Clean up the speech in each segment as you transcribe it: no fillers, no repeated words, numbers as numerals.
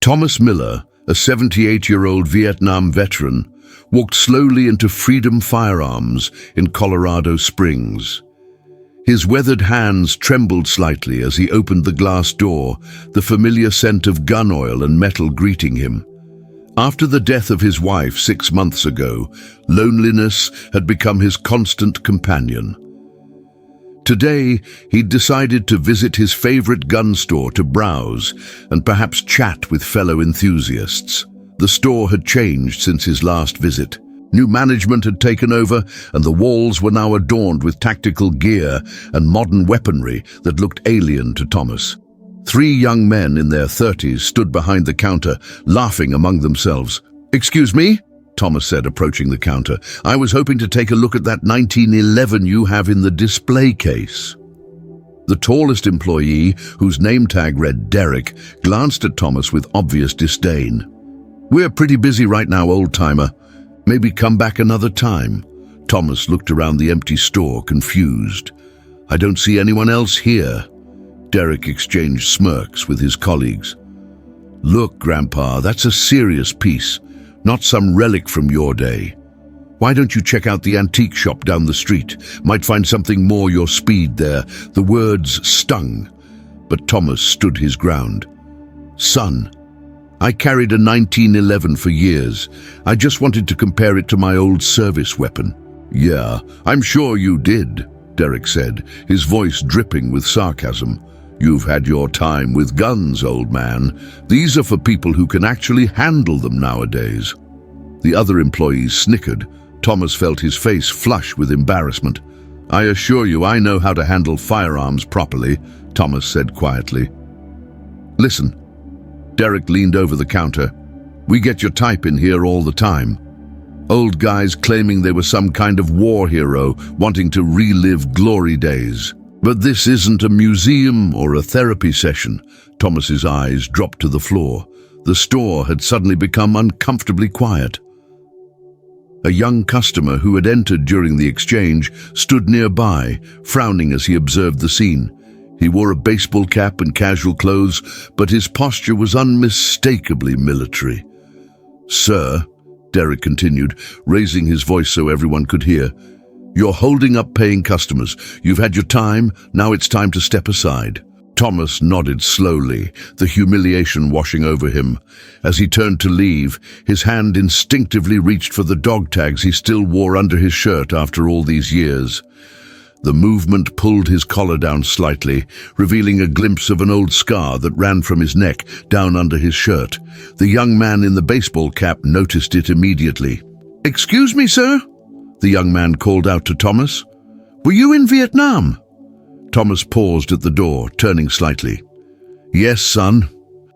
Thomas Miller, a 78-year-old Vietnam veteran, walked slowly into Freedom Firearms in Colorado Springs. His weathered hands trembled slightly as he opened the glass door, the familiar scent of gun oil and metal greeting him. After the death of his wife 6 months ago, loneliness had become his constant companion. Today, he'd decided to visit his favorite gun store to browse and perhaps chat with fellow enthusiasts. The store had changed since his last visit. New management had taken over, and the walls were now adorned with tactical gear and modern weaponry that looked alien to Thomas. 3 young men in their 30s stood behind the counter, laughing among themselves. "Excuse me?" Thomas said, approaching the counter. "I was hoping to take a look at that 1911 you have in the display case." The tallest employee, whose name tag read Derek, glanced at Thomas with obvious disdain. "We're pretty busy right now, old-timer. Maybe come back another time." Thomas looked around the empty store, confused. "I don't see anyone else here." Derek exchanged smirks with his colleagues. "Look, Grandpa, that's a serious piece. Not some relic from your day. Why don't you check out the antique shop down the street? Might find something more your speed there." The words stung, but Thomas stood his ground. "Son, I carried a 1911 for years. I just wanted to compare it to my old service weapon." "Yeah, I'm sure you did," Derek said, his voice dripping with sarcasm. "You've had your time with guns, old man. These are for people who can actually handle them nowadays." The other employees snickered. Thomas felt his face flush with embarrassment. "I assure you I know how to handle firearms properly," Thomas said quietly. "Listen." Derek leaned over the counter. "We get your type in here all the time. Old guys claiming they were some kind of war hero, wanting to relive glory days. But this isn't a museum or a therapy session." Thomas's eyes dropped to the floor. The store had suddenly become uncomfortably quiet. A young customer who had entered during the exchange stood nearby, frowning as he observed the scene. He wore a baseball cap and casual clothes, but his posture was unmistakably military. "Sir," Derek continued, raising his voice so everyone could hear, "you're holding up paying customers. You've had your time, now it's time to step aside." Thomas nodded slowly, the humiliation washing over him. As he turned to leave, his hand instinctively reached for the dog tags he still wore under his shirt after all these years. The movement pulled his collar down slightly, revealing a glimpse of an old scar that ran from his neck down under his shirt. The young man in the baseball cap noticed it immediately. "Excuse me, sir?" the young man called out to Thomas. "Were you in Vietnam?" Thomas paused at the door, turning slightly. "Yes, son.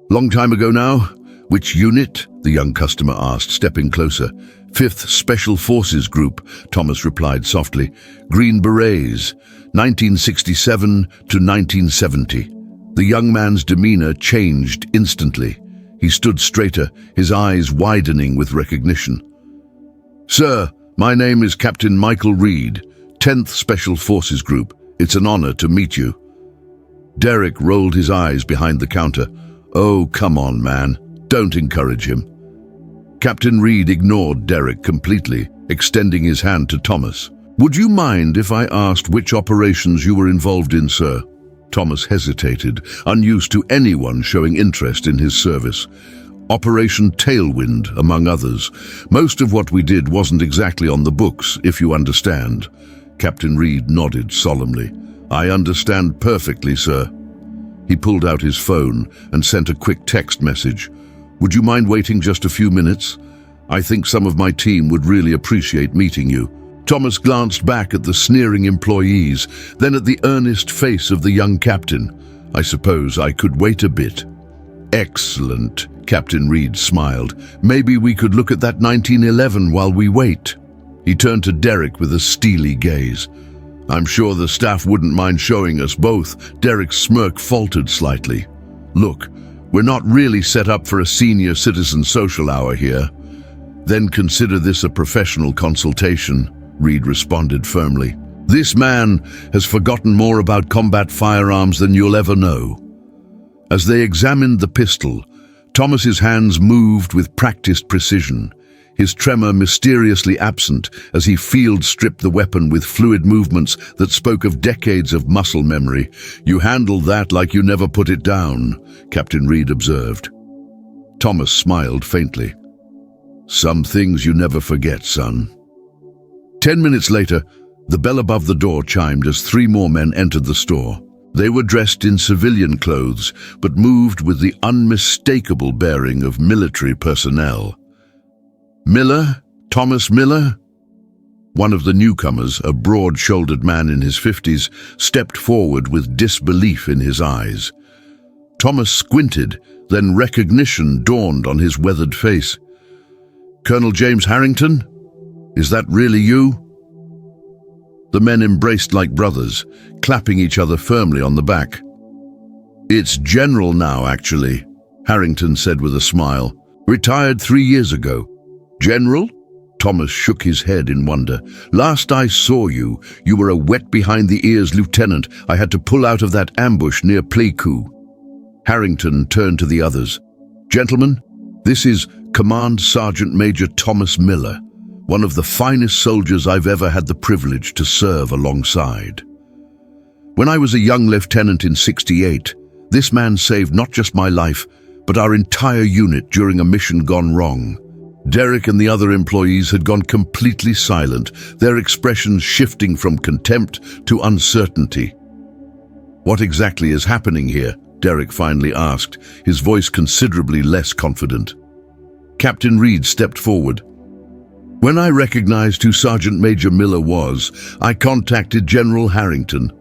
Long time ago now." "Which unit?" the young customer asked, stepping closer. 5th Special Forces Group," Thomas replied softly. "Green Berets, 1967 to 1970. The young man's demeanor changed instantly. He stood straighter, his eyes widening with recognition. "Sir, my name is Captain Michael Reed, 10th Special Forces Group. It's an honor to meet you." Derek rolled his eyes behind the counter. "Oh, come on, man. Don't encourage him." Captain Reed ignored Derek completely, extending his hand to Thomas. "Would you mind if I asked which operations you were involved in, sir?" Thomas hesitated, unused to anyone showing interest in his service. "Operation Tailwind, among others. Most of what we did wasn't exactly on the books, if you understand." Captain Reed nodded solemnly. "I understand perfectly, sir." He pulled out his phone and sent a quick text message. "Would you mind waiting just a few minutes? I think some of my team would really appreciate meeting you." Thomas glanced back at the sneering employees, then at the earnest face of the young captain. "I suppose I could wait a bit." "Excellent," Captain Reed smiled. "Maybe we could look at that 1911 while we wait." He turned to Derek with a steely gaze. "I'm sure the staff wouldn't mind showing us both." Derek's smirk faltered slightly. "Look, we're not really set up for a senior citizen social hour here." "Then consider this a professional consultation," Reed responded firmly. "This man has forgotten more about combat firearms than you'll ever know." As they examined the pistol, Thomas's hands moved with practiced precision, his tremor mysteriously absent as he field-stripped the weapon with fluid movements that spoke of decades of muscle memory. "You handled that like you never put it down," Captain Reed observed. Thomas smiled faintly. "Some things you never forget, son." 10 minutes later, the bell above the door chimed as 3 more men entered the store. They were dressed in civilian clothes, but moved with the unmistakable bearing of military personnel. "Miller? Thomas Miller?" One of the newcomers, a broad-shouldered man in his 50s, stepped forward with disbelief in his eyes. Thomas squinted, then recognition dawned on his weathered face. "Colonel James Harrington? Is that really you?" The men embraced like brothers, clapping each other firmly on the back. "It's General now, actually," Harrington said with a smile. "Retired 3 years ago." "General?" Thomas shook his head in wonder. "Last I saw you, you were a wet-behind-the-ears lieutenant I had to pull out of that ambush near Pleiku." Harrington turned to the others. "Gentlemen, this is Command Sergeant Major Thomas Miller, one of the finest soldiers I've ever had the privilege to serve alongside. When I was a young lieutenant in '68, this man saved not just my life, but our entire unit during a mission gone wrong." Derek and the other employees had gone completely silent, their expressions shifting from contempt to uncertainty. "What exactly is happening here?" Derek finally asked, his voice considerably less confident. Captain Reed stepped forward. "When I recognized who Sergeant Major Miller was, I contacted General Harrington.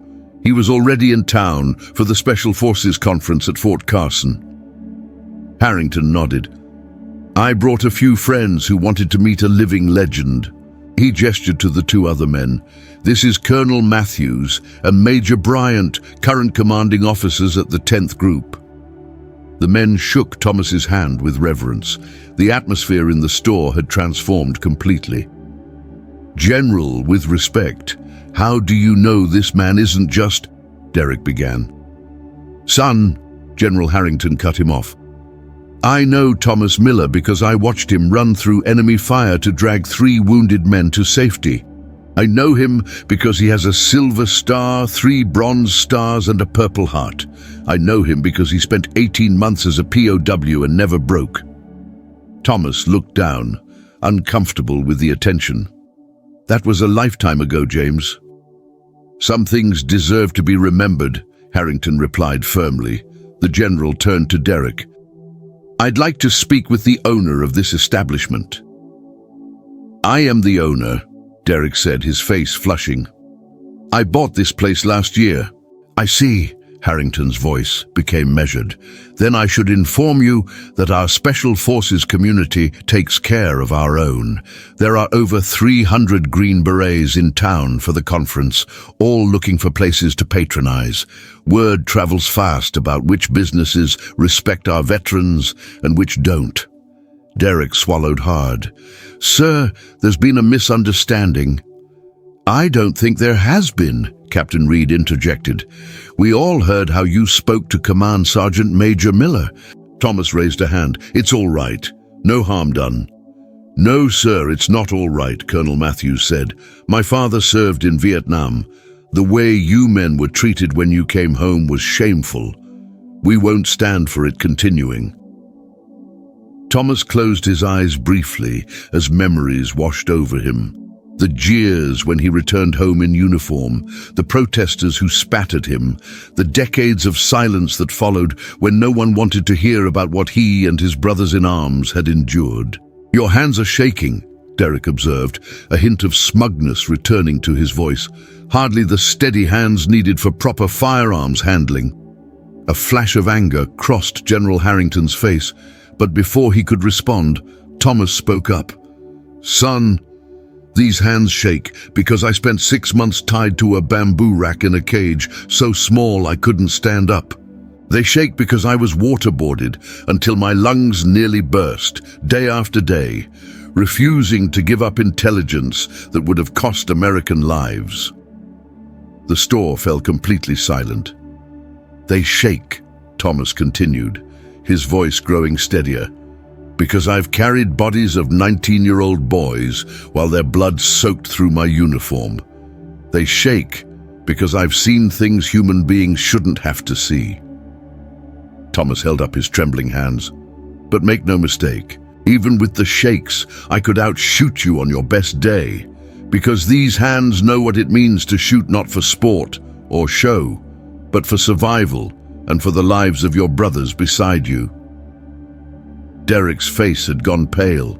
He was already in town for the Special Forces Conference at Fort Carson." Harrington nodded. "I brought a few friends who wanted to meet a living legend." He gestured to the 2 other men. "This is Colonel Matthews and Major Bryant, current commanding officers at the 10th Group." The men shook Thomas's hand with reverence. The atmosphere in the store had transformed completely. "General, with respect, how do you know this man isn't just—" Derek began. "Son," General Harrington cut him off. "I know Thomas Miller because I watched him run through enemy fire to drag 3 wounded men to safety. I know him because he has a silver star, 3 bronze stars, and a Purple Heart. I know him because he spent 18 months as a POW and never broke." Thomas looked down, uncomfortable with the attention. "That was a lifetime ago, James." "Some things deserve to be remembered," Harrington replied firmly. The general turned to Derek. "I'd like to speak with the owner of this establishment." "I am the owner," Derek said, his face flushing. "I bought this place last year." "I see," Harrington's voice became measured. "Then I should inform you that our Special Forces community takes care of our own. There are over 300 Green Berets in town for the conference, all looking for places to patronize. Word travels fast about which businesses respect our veterans and which don't." Derek swallowed hard. "Sir, there's been a misunderstanding." "I don't think there has been," Captain Reed interjected. "We all heard how you spoke to Command Sergeant Major Miller." Thomas raised a hand. "It's all right. No harm done." "No, sir, it's not all right," Colonel Matthews said. "My father served in Vietnam. The way you men were treated when you came home was shameful. We won't stand for it continuing." Thomas closed his eyes briefly as memories washed over him. The jeers when he returned home in uniform, the protesters who spat at him, the decades of silence that followed when no one wanted to hear about what he and his brothers-in-arms had endured. "Your hands are shaking," Derek observed, a hint of smugness returning to his voice. "Hardly the steady hands needed for proper firearms handling." A flash of anger crossed General Harrington's face, but before he could respond, Thomas spoke up. "Son, these hands shake because I spent 6 months tied to a bamboo rack in a cage so small I couldn't stand up. They shake because I was waterboarded until my lungs nearly burst, day after day, refusing to give up intelligence that would have cost American lives." The store fell completely silent. "They shake," Thomas continued, his voice growing steadier. "Because I've carried bodies of 19-year-old boys while their blood soaked through my uniform. They shake because I've seen things human beings shouldn't have to see." Thomas held up his trembling hands. "But make no mistake, even with the shakes, I could outshoot you on your best day, because these hands know what it means to shoot not for sport or show, but for survival and for the lives of your brothers beside you." Derek's face had gone pale.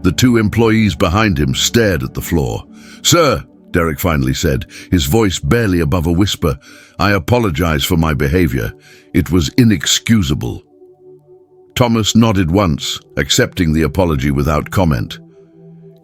The two employees behind him stared at the floor. "Sir," Derek finally said, his voice barely above a whisper, "I apologize for my behavior. It was inexcusable." Thomas nodded once, accepting the apology without comment.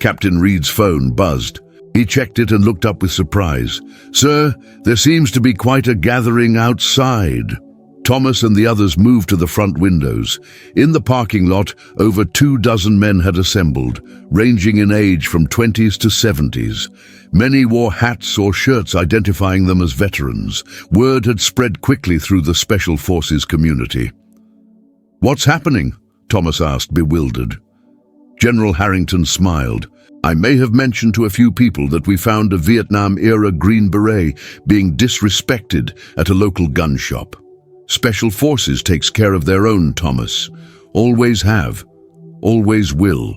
Captain Reed's phone buzzed. He checked it and looked up with surprise. "Sir, there seems to be quite a gathering outside." Thomas and the others moved to the front windows. In the parking lot, over 24 men had assembled, ranging in age from 20s to 70s. Many wore hats or shirts identifying them as veterans. Word had spread quickly through the Special Forces community. "What's happening?" Thomas asked, bewildered. General Harrington smiled. "I may have mentioned to a few people that we found a Vietnam-era Green Beret being disrespected at a local gun shop. Special Forces takes care of their own, Thomas. Always have. Always will."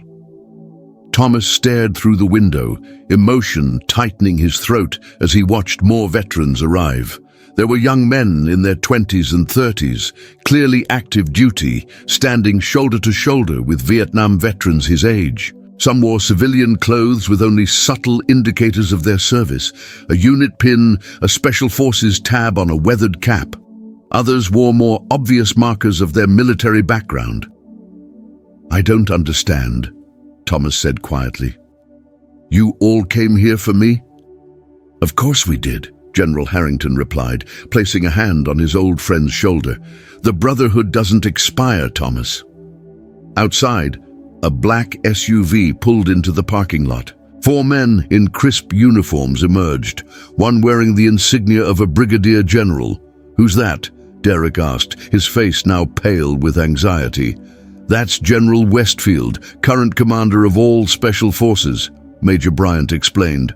Thomas stared through the window, emotion tightening his throat as he watched more veterans arrive. There were young men in their 20s and 30s, clearly active duty, standing shoulder to shoulder with Vietnam veterans his age. Some wore civilian clothes with only subtle indicators of their service, a unit pin, a Special Forces tab on a weathered cap. Others wore more obvious markers of their military background. "I don't understand," Thomas said quietly. "You all came here for me?" "Of course we did," General Harrington replied, placing a hand on his old friend's shoulder. "The brotherhood doesn't expire, Thomas." Outside, a black SUV pulled into the parking lot. 4 men in crisp uniforms emerged, one wearing the insignia of a brigadier general. "Who's that?" Derek asked, his face now pale with anxiety. "That's General Westfield, current commander of all Special Forces," Major Bryant explained.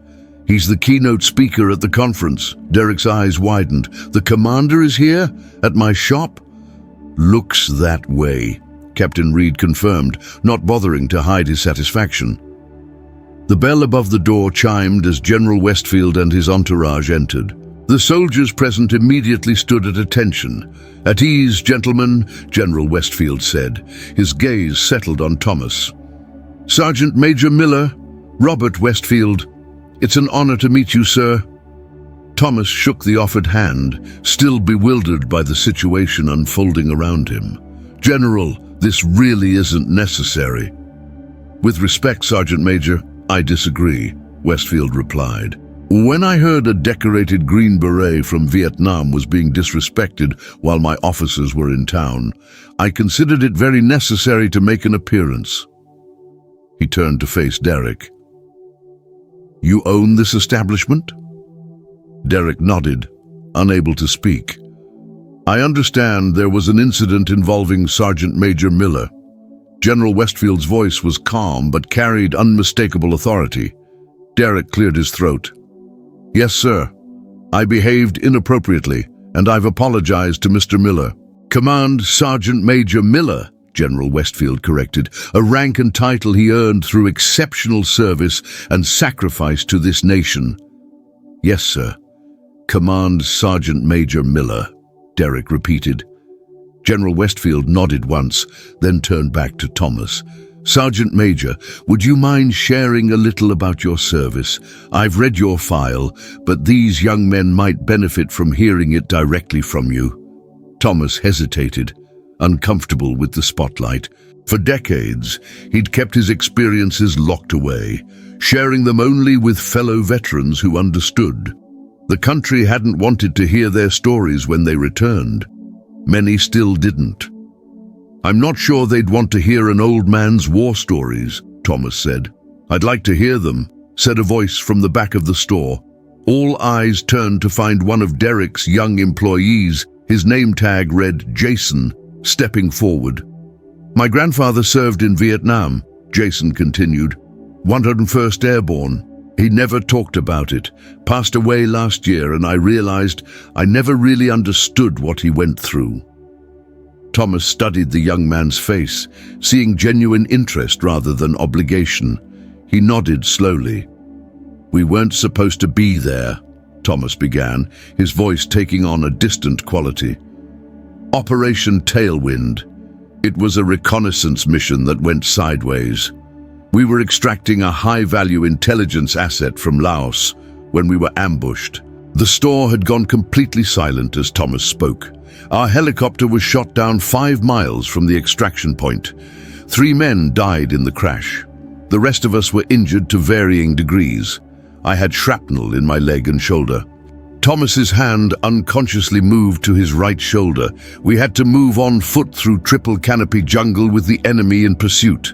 "He's the keynote speaker at the conference." Derek's eyes widened. "The commander is here? At my shop?" "Looks that way," Captain Reed confirmed, not bothering to hide his satisfaction. The bell above the door chimed as General Westfield and his entourage entered. The soldiers present immediately stood at attention. "At ease, gentlemen," General Westfield said. His gaze settled on Thomas. "Sergeant Major Miller, Robert Westfield. It's an honor to meet you, sir." Thomas shook the offered hand, still bewildered by the situation unfolding around him. "General, this really isn't necessary." "With respect, Sergeant Major, I disagree," Westfield replied. "When I heard a decorated Green Beret from Vietnam was being disrespected while my officers were in town, I considered it very necessary to make an appearance." He turned to face Derek. "You own this establishment?" Derek nodded, unable to speak. "I understand there was an incident involving Sergeant Major Miller." General Westfield's voice was calm but carried unmistakable authority. Derek cleared his throat. "Yes, sir. I behaved inappropriately, and I've apologized to Mr. Miller." "Command Sergeant Major Miller," General Westfield corrected, "a rank and title he earned through exceptional service and sacrifice to this nation." "Yes, sir. Command Sergeant Major Miller," Derek repeated. General Westfield nodded once, then turned back to Thomas. "Sergeant Major, would you mind sharing a little about your service? I've read your file, but these young men might benefit from hearing it directly from you." Thomas hesitated, uncomfortable with the spotlight. For decades, he'd kept his experiences locked away, sharing them only with fellow veterans who understood. The country hadn't wanted to hear their stories when they returned. Many still didn't. "I'm not sure they'd want to hear an old man's war stories," Thomas said. "I'd like to hear them," said a voice from the back of the store. All eyes turned to find one of Derek's young employees. His name tag read Jason, stepping forward. "My grandfather served in Vietnam," Jason continued. "101st Airborne. He never talked about it. Passed away last year, and I realized I never really understood what he went through." Thomas studied the young man's face, seeing genuine interest rather than obligation. He nodded slowly. "We weren't supposed to be there," Thomas began, his voice taking on a distant quality. "Operation Tailwind. It was a reconnaissance mission that went sideways. We were extracting a high-value intelligence asset from Laos when we were ambushed. The store had gone completely silent as Thomas spoke. Our helicopter was shot down 5 miles from the extraction point. 3 men died in the crash. The rest of us were injured to varying degrees. I had shrapnel in my leg and shoulder." Thomas's hand unconsciously moved to his right shoulder. "We had to move on foot through triple canopy jungle with the enemy in pursuit."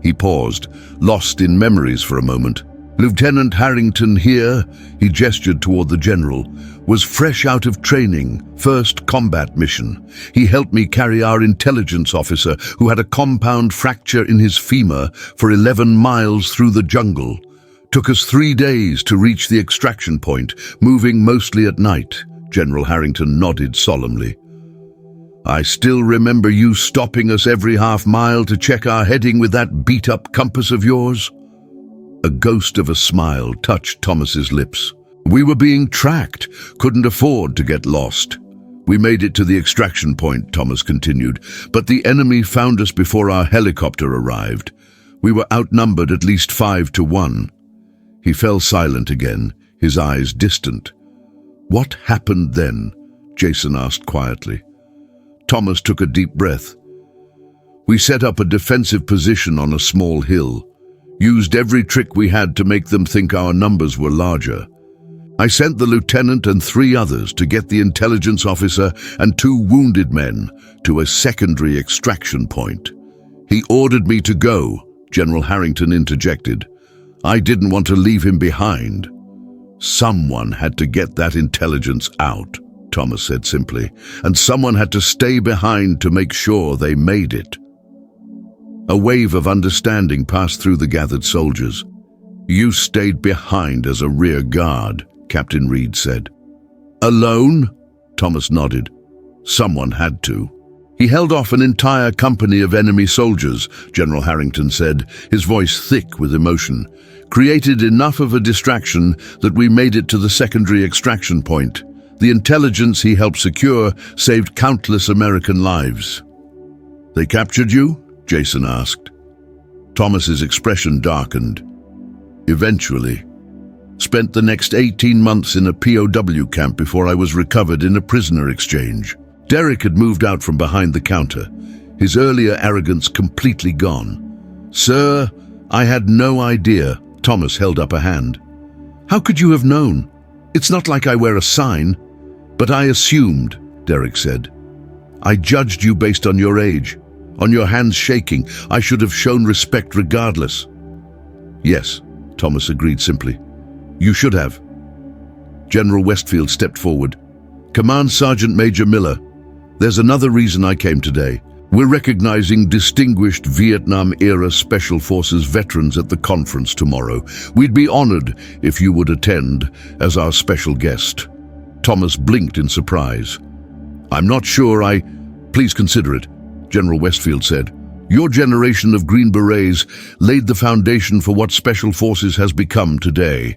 He paused, lost in memories for a moment. "Lieutenant Harrington here," he gestured toward the general, "was fresh out of training, first combat mission. He helped me carry our intelligence officer, who had a compound fracture in his femur, for 11 miles through the jungle. Took us 3 days to reach the extraction point, moving mostly at night." General Harrington nodded solemnly. "I still remember you stopping us every half mile to check our heading with that beat-up compass of yours." A ghost of a smile touched Thomas's lips. "We were being tracked, couldn't afford to get lost. We made it to the extraction point," Thomas continued, "but the enemy found us before our helicopter arrived. We were outnumbered at least 5 to 1. He fell silent again, his eyes distant. "What happened then?" Jason asked quietly. Thomas took a deep breath. "We set up a defensive position on a small hill. Used every trick we had to make them think our numbers were larger. I sent the lieutenant and 3 others to get the intelligence officer and 2 wounded men to a secondary extraction point. He ordered me to go," General Harrington interjected. "I didn't want to leave him behind." "Someone had to get that intelligence out," Thomas said simply, "and someone had to stay behind to make sure they made it." A wave of understanding passed through the gathered soldiers. "You stayed behind as a rear guard," Captain Reed said. "Alone?" Thomas nodded. "Someone had to." "He held off an entire company of enemy soldiers," General Harrington said, his voice thick with emotion. "Created enough of a distraction that we made it to the secondary extraction point. The intelligence he helped secure saved countless American lives." "They captured you?" Jason asked. Thomas's expression darkened. "Eventually. Spent the next 18 months in a POW camp before I was recovered in a prisoner exchange." Derek had moved out from behind the counter, his earlier arrogance completely gone. "Sir, I had no idea." Thomas held up a hand. "How could you have known? It's not like I wear a sign." "But I assumed," Derek said. "I judged you based on your age, on your hands shaking. I should have shown respect regardless." "Yes," Thomas agreed simply. "You should have." General Westfield stepped forward. "Command Sergeant Major Miller, there's another reason I came today. We're recognizing distinguished Vietnam-era Special Forces veterans at the conference tomorrow. We'd be honored if you would attend as our special guest." Thomas blinked in surprise. "I'm not sure Please consider it," General Westfield said. "Your generation of Green Berets laid the foundation for what Special Forces has become today.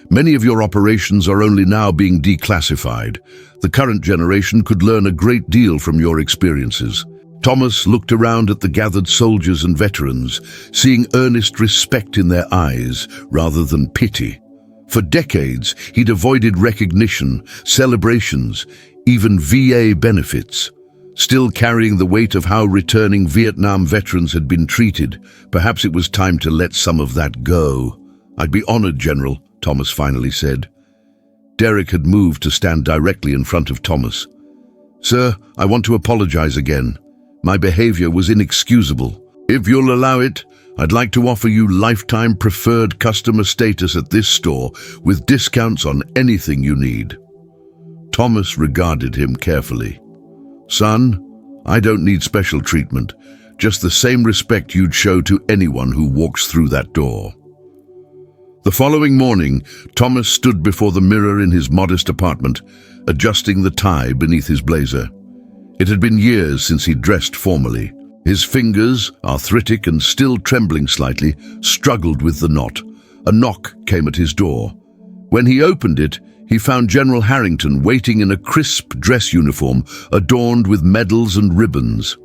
Many of your operations are only now being declassified. The current generation could learn a great deal from your experiences." Thomas looked around at the gathered soldiers and veterans, seeing earnest respect in their eyes rather than pity. For decades, he'd avoided recognition, celebrations, even VA benefits. Still carrying the weight of how returning Vietnam veterans had been treated, perhaps it was time to let some of that go. "I'd be honored, General," Thomas finally said. Derek had moved to stand directly in front of Thomas. "Sir, I want to apologize again. My behavior was inexcusable. If you'll allow it, I'd like to offer you lifetime preferred customer status at this store with discounts on anything you need." Thomas regarded him carefully. "Son, I don't need special treatment, just the same respect you'd show to anyone who walks through that door. The following morning, Thomas stood before the mirror in his modest apartment, adjusting the tie beneath his blazer. It had been years since he dressed formally. His fingers, arthritic and still trembling slightly, struggled with the knot. A knock came at his door. When he opened it, he found General Harrington waiting in a crisp dress uniform adorned with medals and ribbons.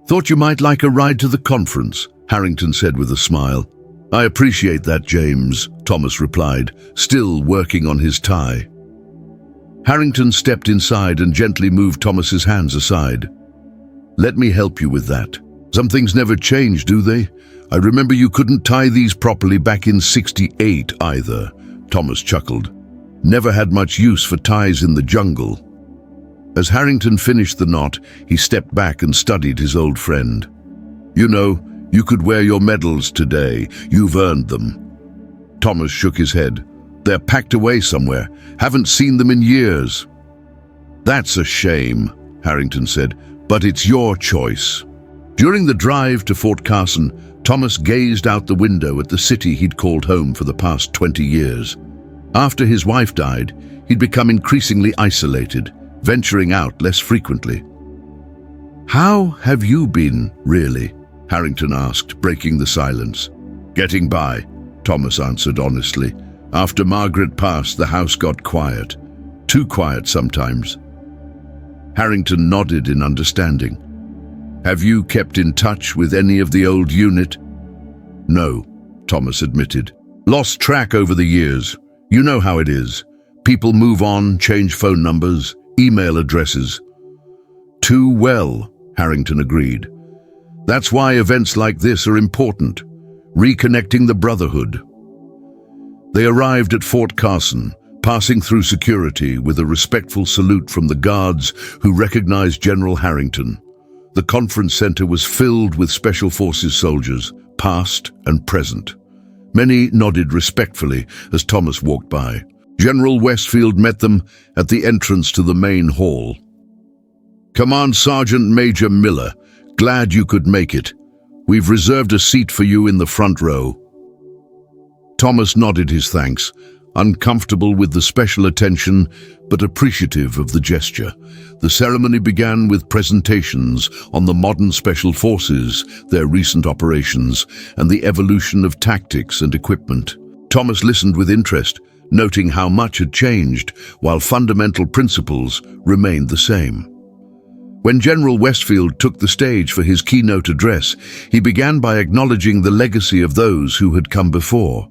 "Thought you might like a ride to the conference," Harrington said with a smile. "I appreciate that, James," Thomas replied, still working on his tie. Harrington stepped inside and gently moved Thomas's hands aside. "Let me help you with that. Some things never change, do they? I remember you couldn't tie these properly back in '68 either," Thomas chuckled. "Never had much use for ties in the jungle." As Harrington finished the knot, he stepped back and studied his old friend. "You know, you could wear your medals today. You've earned them." Thomas shook his head. "They're packed away somewhere. Haven't seen them in years." "That's a shame," Harrington said, "but it's your choice." During the drive to Fort Carson, Thomas gazed out the window at the city he'd called home for the past 20 years. After his wife died, he'd become increasingly isolated, venturing out less frequently. "How have you been, really?" Harrington asked, breaking the silence. "Getting by," Thomas answered honestly. "After Margaret passed, the house got quiet. Too quiet sometimes." Harrington nodded in understanding. "Have you kept in touch with any of the old unit?" "No," Thomas admitted. "Lost track over the years. You know how it is. People move on, change phone numbers, email addresses." "Too well," Harrington agreed. "That's why events like this are important. Reconnecting the Brotherhood." They arrived at Fort Carson, passing through security with a respectful salute from the guards who recognized General Harrington. The conference center was filled with Special Forces soldiers, past and present. Many nodded respectfully as Thomas walked by. General Westfield met them at the entrance to the main hall. "Command Sergeant Major Miller, glad you could make it. We've reserved a seat for you in the front row." Thomas nodded his thanks, uncomfortable with the special attention, but appreciative of the gesture. The ceremony began with presentations on the modern special forces, their recent operations, and the evolution of tactics and equipment. Thomas listened with interest, noting how much had changed, while fundamental principles remained the same. When General Westfield took the stage for his keynote address, he began by acknowledging the legacy of those who had come before.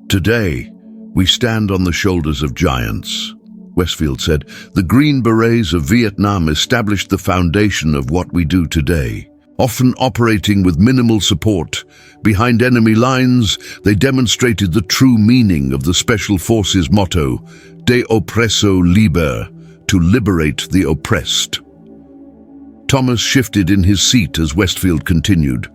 "Today, we stand on the shoulders of giants," Westfield said. "The Green Berets of Vietnam established the foundation of what we do today. Often operating with minimal support, behind enemy lines, they demonstrated the true meaning of the Special Forces motto, De oppresso liber, to liberate the oppressed." Thomas shifted in his seat as Westfield continued.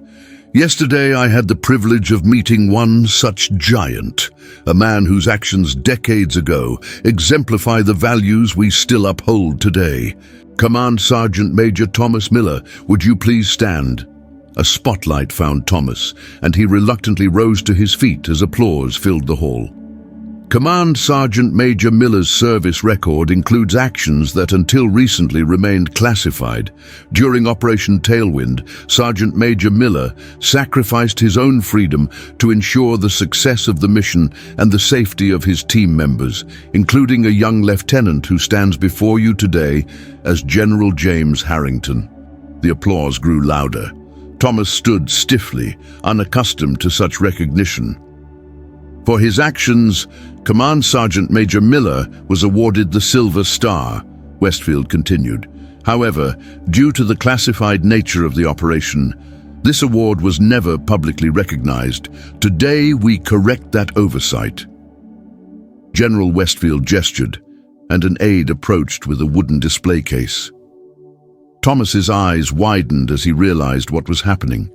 "Yesterday I had the privilege of meeting one such giant, a man whose actions decades ago exemplify the values we still uphold today. Command Sergeant Major Thomas Miller, would you please stand?" A spotlight found Thomas, and he reluctantly rose to his feet as applause filled the hall. Command Sergeant Major Miller's service record includes actions that until recently remained classified. During Operation Tailwind, Sergeant Major Miller sacrificed his own freedom to ensure the success of the mission and the safety of his team members, including a young lieutenant who stands before you today as General James Harrington. The applause grew louder. Thomas stood stiffly, unaccustomed to such recognition. For his actions, Command Sergeant Major Miller was awarded the Silver Star, Westfield continued. However, due to the classified nature of the operation, this award was never publicly recognized. Today, we correct that oversight. General Westfield gestured, and an aide approached with a wooden display case. Thomas's eyes widened as he realized what was happening.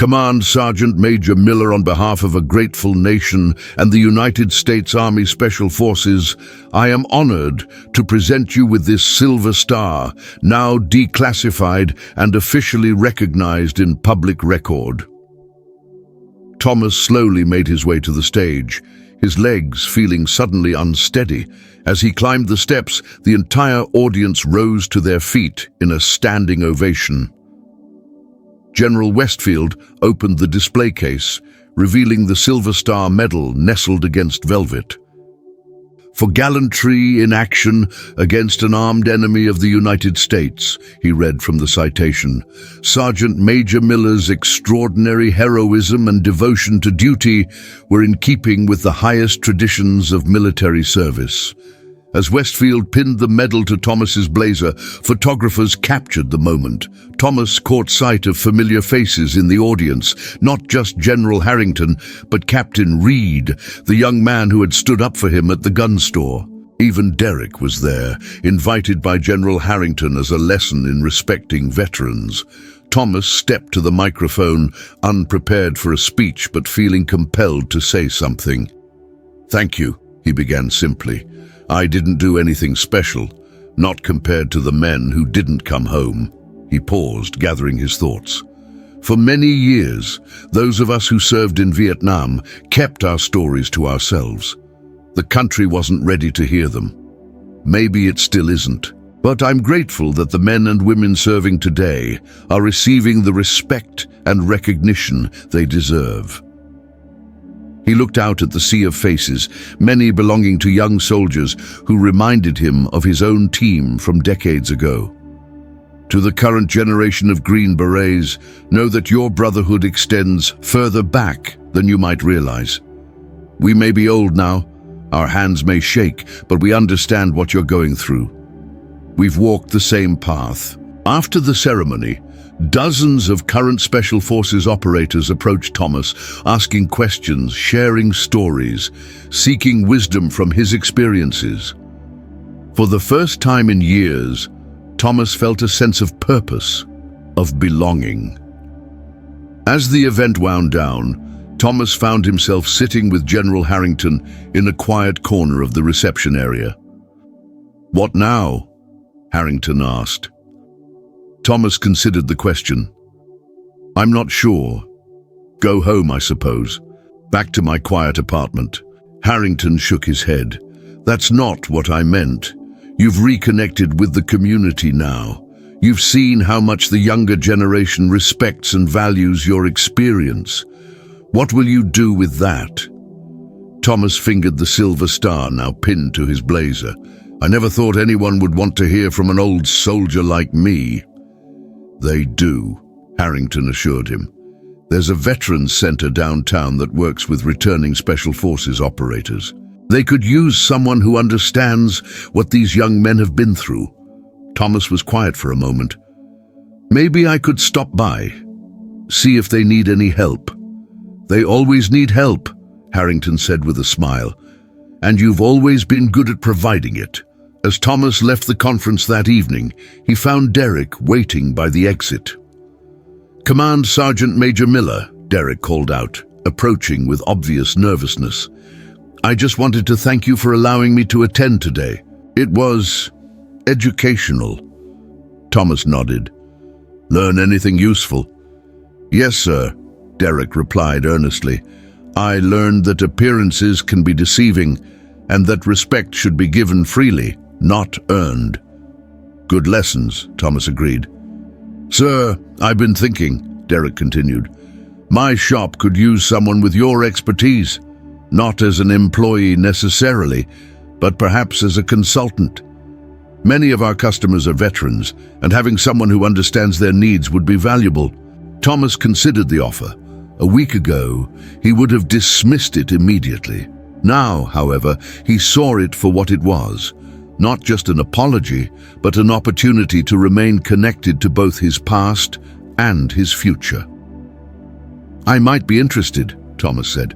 Command Sergeant Major Miller, on behalf of a grateful nation and the United States Army Special Forces, I am honored to present you with this Silver Star, now declassified and officially recognized in public record. Thomas slowly made his way to the stage, his legs feeling suddenly unsteady. As he climbed the steps, the entire audience rose to their feet in a standing ovation. General Westfield opened the display case, revealing the Silver Star Medal nestled against velvet. "For gallantry in action against an armed enemy of the United States," he read from the citation, "Sergeant Major Miller's extraordinary heroism and devotion to duty were in keeping with the highest traditions of military service." As Westfield pinned the medal to Thomas's blazer, photographers captured the moment. Thomas caught sight of familiar faces in the audience, not just General Harrington, but Captain Reed, the young man who had stood up for him at the gun store. Even Derek was there, invited by General Harrington as a lesson in respecting veterans. Thomas stepped to the microphone, unprepared for a speech but feeling compelled to say something. "Thank you," he began simply. "I didn't do anything special, not compared to the men who didn't come home." He paused, gathering his thoughts. "For many years, those of us who served in Vietnam kept our stories to ourselves. The country wasn't ready to hear them. Maybe it still isn't. But I'm grateful that the men and women serving today are receiving the respect and recognition they deserve." He looked out at the sea of faces, many belonging to young soldiers who reminded him of his own team from decades ago. "To the current generation of Green Berets, know that your brotherhood extends further back than you might realize. We may be old now, our hands may shake, but we understand what you're going through. We've walked the same path." After the ceremony, dozens of current Special Forces operators approached Thomas, asking questions, sharing stories, seeking wisdom from his experiences. For the first time in years, Thomas felt a sense of purpose, of belonging. As the event wound down, Thomas found himself sitting with General Harrington in a quiet corner of the reception area. "What now?" Harrington asked. Thomas considered the question. "I'm not sure. Go home, I suppose. Back to my quiet apartment." Harrington shook his head. "That's not what I meant. You've reconnected with the community now. You've seen how much the younger generation respects and values your experience. What will you do with that?" Thomas fingered the Silver Star now pinned to his blazer. "I never thought anyone would want to hear from an old soldier like me." "They do," Harrington assured him. "There's a veterans center downtown that works with returning Special Forces operators. They could use someone who understands what these young men have been through." Thomas was quiet for a moment. "Maybe I could stop by, see if they need any help." "They always need help," Harrington said with a smile. "And you've always been good at providing it." As Thomas left the conference that evening, he found Derek waiting by the exit. "Command Sergeant Major Miller," Derek called out, approaching with obvious nervousness. "I just wanted to thank you for allowing me to attend today. It was educational." Thomas nodded. "Learn anything useful?" "Yes, sir," Derek replied earnestly. "I learned that appearances can be deceiving and that respect should be given freely, not earned." "Good lessons," Thomas agreed. "Sir, I've been thinking," Derek continued. "My shop could use someone with your expertise, not as an employee necessarily, but perhaps as a consultant. Many of our customers are veterans, and having someone who understands their needs would be valuable." Thomas considered the offer. A week ago, he would have dismissed it immediately. Now, however, he saw it for what it was. Not just an apology, but an opportunity to remain connected to both his past and his future. "I might be interested," Thomas said.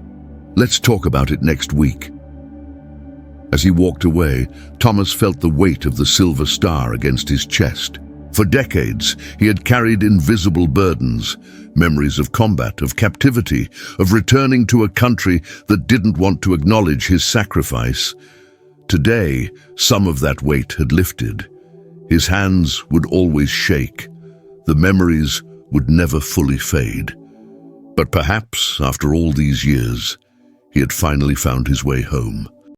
"Let's talk about it next week." As he walked away, Thomas felt the weight of the Silver Star against his chest. For decades, he had carried invisible burdens, memories of combat, of captivity, of returning to a country that didn't want to acknowledge his sacrifice. Today, some of that weight had lifted. His hands would always shake. The memories would never fully fade. But perhaps, after all these years, he had finally found his way home.